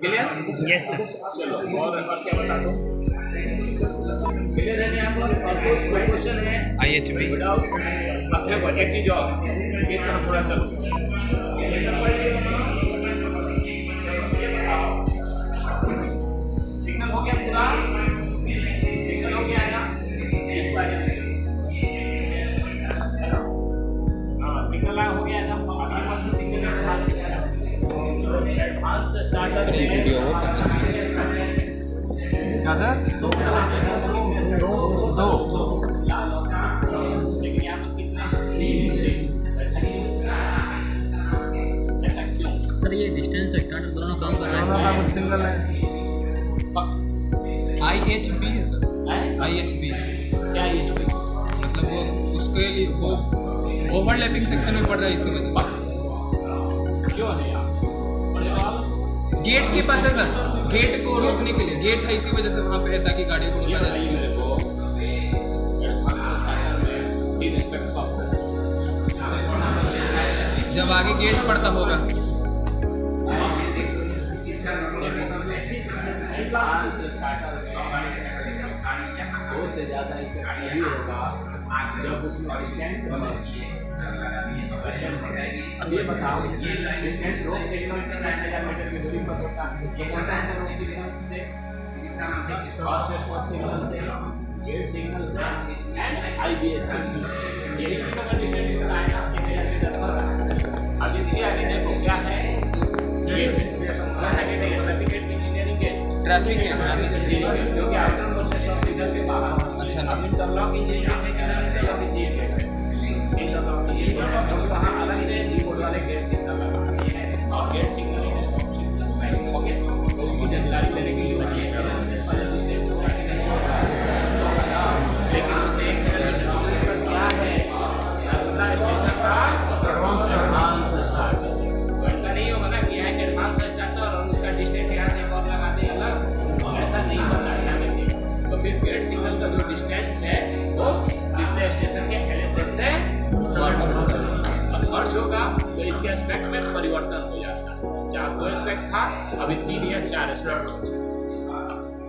clear? Yes sir. चलो और क्या बता दो, क्लियर है यहाँ पर? और कुछ क्वेश्चन है IHB एक चीज और, इस तरह पूरा चलो। सिग्नल हो गया पूरा? सिग्नल हो गया है ना? इस बार हाँ, सिग्नल हो गया है ना? अभी कौन सा सिग्नल एडवांस स्टार्टर क्या सर? दो लेकिन यहाँ पर कितना ऐसा क्यों? सर ये डिस्टेंस स्टार्ट दोनों काम कर रहे हैं। सिंगल है। IHB है सर, IHB क्या ये मतलब वो उसके लिए वो ओवरलैपिंग सेक्शन में पड़ रहा है, इसी वजह से। क्यों है यार? गेट के पास है सर, गेट को रोकने के लिए गेट है, इसी वजह से वहाँ पे है ताकि गाड़ी को रोका जा सके। मेरे को जब आगे गेट पड़ता होगा दो से ज़्यादा इसका नहीं होगा जब उसमें स्टैंड होना चाहिए। अब ये बताओ, स्टैंड रोड सिग्नल से 9000 मीटर की दूरी पर होता है, ये कौन सा रोड सिग्नल से, फास्ट स्टॉप सिग्नल से, जेट सिग्नल से एंड IBS सिग्नल, ये कितना का डिस्टेंस होता है ना 1000 मीटर पर। अब इसके आगे देखो क्या है, ये कौन सा गेट है? Traffic gate, engineering gate, traffic है क्योंकि आउटर मोस्ट स्टॉप सिग्नल के बाहर। अच्छा ना, इंटरलॉक इंजीनियरिंग वहाँ अलग से कीबोर्ड वाले गेट सिग्नल लगाना है और gate signal in stop signal. Okay, तो उसकी जानकारी लेने के लिए लेकिन उसे क्या है नर्मदा स्टेशन का एडवांस स्टार्टर। ऐसा नहीं होगा ना कि यहाँ एडवांस स्टार्टर और इसके एस्पेक्ट में परिवर्तन हो जाता है। जहाँ 2 एस्पेक्ट था अभी 3 या 4 एस्पेक्ट हो जाता है।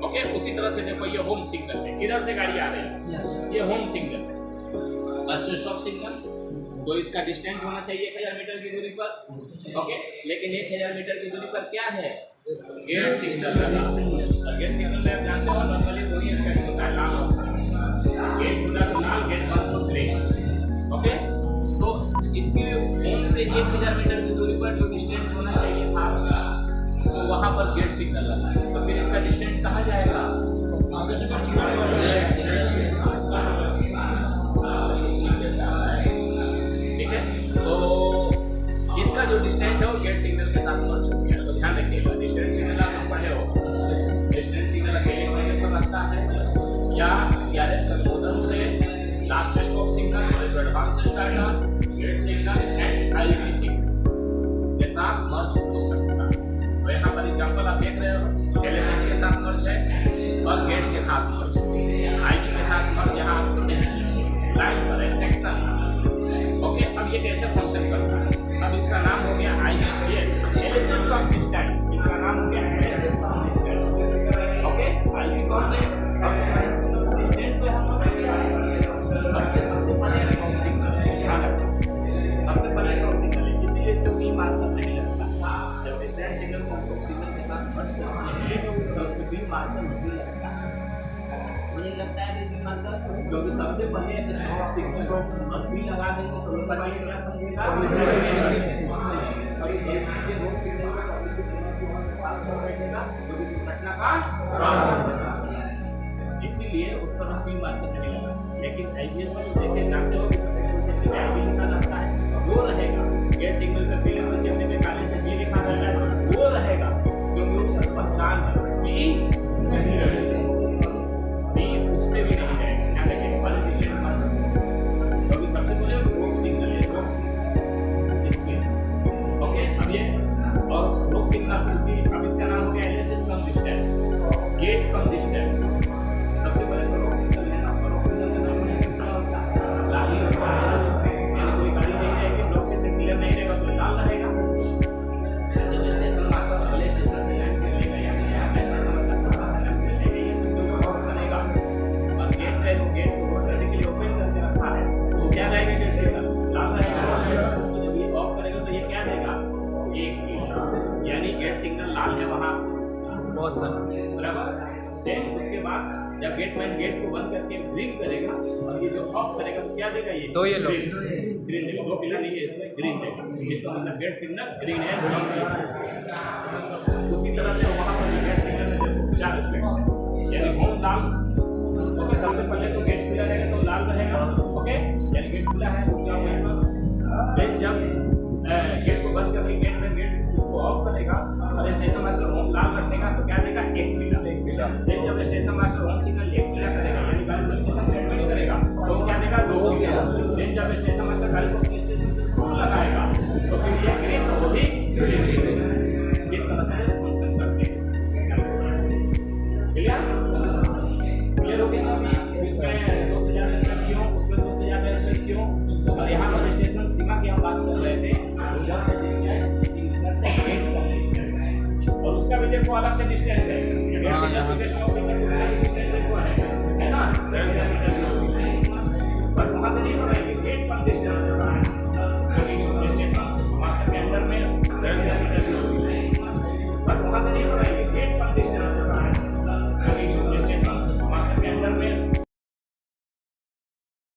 ओके, उसी तरह से देखो ये होम सिग्नल है, इधर से गाड़ी आ रही है, ये होम सिग्नल है, फर्स्ट स्टॉप सिग्नल। तो इसका डिस्टेंस होना चाहिए 1000 मीटर की दूरी पर। ओके, लेकिन 1000 मीटर की दूरी पर क्या है, गेट सिग्नल लगा। और गेट सिग्नल में आप जानते हो नॉर्मली 2 ही एस्पेक्ट होता है, लाल होता है, गेट खुला तो लाल, गेट बंद तो ग्रीन। ओके, तो इसके होम से 1000 मीटर की दूरी पर जो डिस्टेंस होना चाहिए था तो वहाँ पर गेट सिग्नल लगा है। तो फिर इसका डिस्टेंस कहाँ जाएगा, ठीक है। तो इसका जो डिस्टेंस है वो गेट सिग्नल के साथ मर्ज हो गया। तो ध्यान रखिएगा, डिस्टेंस सिग्नल आप पढ़े हो, डिस्टेंस सिग्नल अकेले पढ़ने पर लगता है या CRS कंट्रोलर से last stop signal, advance starter, gate signal and IB signal के साथ मर्ज हो सकता है। तो यहाँ पर एग्जाम्पल आप देख रहे हो, LSS के साथ मर्ज है और गेट के साथ मर्ज है, IB के साथ मर्ज यहाँ आपको नहीं, लाइन पर है, सेक्शन। ओके, अब ये कैसे फंक्शन करता है, अब इसका नाम हो गया IB, ये LSS कम डिस्टेंस, इसका नाम हो गया LSS कम डिस्टेंस। ओके, IB कौन है, अब डिस्टेंस पे हम अब ये सबसे पहले स्टॉप सिग्नल है, ध्यान रखो सबसे पहले स्टॉप सिग्नल है, इसीलिए इसको भी मार्कर नहीं लगता। जब डिस्टेंस सिग्नल को स्टॉप सिग्नल के साथ मर्ज करते हैं तो उसको भी मार्कर नहीं लगता है, मुझे लगता है कि मार्कर, क्योंकि सबसे पहले स्टॉप सिग्नल और भी लगा देंगे तो लोग ये क्या समझेगा, और ये रोड सिग्नल में कभी से के पास कर बैठेगा तो भी दुर्घटना का, इसीलिए उस पर हम भी मार्कर नहीं लगा। लेकिन IBS में जो देखे जानते हो कि सबसे चलने में IB लिखा रहता है, वो रहेगा। गेट सिग्नल पे पीले को चलने में काले से G लिखा रहता है, वो रहेगा, क्योंकि वो सब पहचान है, B नहीं रहेगा, B उस पर भी नहीं रहेगा, क्या देखेंगे पहले डिस्टेंस पर, क्योंकि सबसे पहले रोक सिग्नल है, रोक सिग्नल इसके। ओके, अब ये और रोक सिग्नल अब इसका नाम हो गया LSS कम डिस्टेंस, गेट कम डिस्टेंस। सबसे पहले तो रोक सिग्नल है ना, रोक सिग्नल का नाम होने से क्या होता है, लाल ही होता है, यानी कोई गाड़ी नहीं रहेगी, ब्लॉक से क्लियर नहीं रहेगा तो लाल रहेगा। जब स्टेशन मास्टर अगले स्टेशन से लाइन कर लेगा या स्टेशन मास्टर थोड़ा सा लाइन कर लेगा, ये सब जो ऑफ करेगा और गेट है तो गेट को करने के लिए ओपन करके रखा है तो क्या रहेगा, गेट सिग्नल लाल रहेगा। तो जब ये ऑफ करेगा तो ये क्या देगा, 1, यानी गेट सिग्नल लाल है वहाँ बहुत सारा, बराबर। देन उसके बाद जब गेटमैन गेट को बंद करके ग्रीन करेगा और ये जो ऑफ करेगा तो क्या देगा, ये दो येलो ग्रीन देगा, 2 पीला नहीं है इसमें, ग्रीन देगा, इसका मतलब गेट सिग्नल ग्रीन है। उसी तरह से वहाँ पर गेट सिग्नल में देखो 4 एस्पेक्ट, यानी होम लाल। ओके, सबसे पहले तो गेट खुला रहेगा तो लाल रहेगा। ओके, यानी गेट खुला है तो क्या होगा, देन जब गेट को बंद करके गेट उसको ऑफ करेगा और स्टेशन मास्टर होम लाल रखेगा तो क्या देगा, 1 पीला। देन जब स्टेशन मास्टर होम सिग्नल 1 पीला करेगा, यानी गाड़ी को स्टेशन पे एडमिट करेगा तो क्या देगा, 2 पीला। देन जब स्टेशन मास्टर गाड़ी को अपने स्टेशन से दूर लगाएगा तो फिर ये ग्रीन तो वो भी ग्रीन। इस तरह से फंक्शन करते हैं। क्लियर हो गया ना, इसमें 2 से ज़्यादा एस्पेक्ट क्यों, उसमें 2 से ज़्यादा एस्पेक्ट क्यों, और यहाँ पर स्टेशन सीमा की हम बात कर रहे थे, उधर से इधर से गेट का डिस्टेंस है और उसका भी देखो अलग से डिस्टेंस है।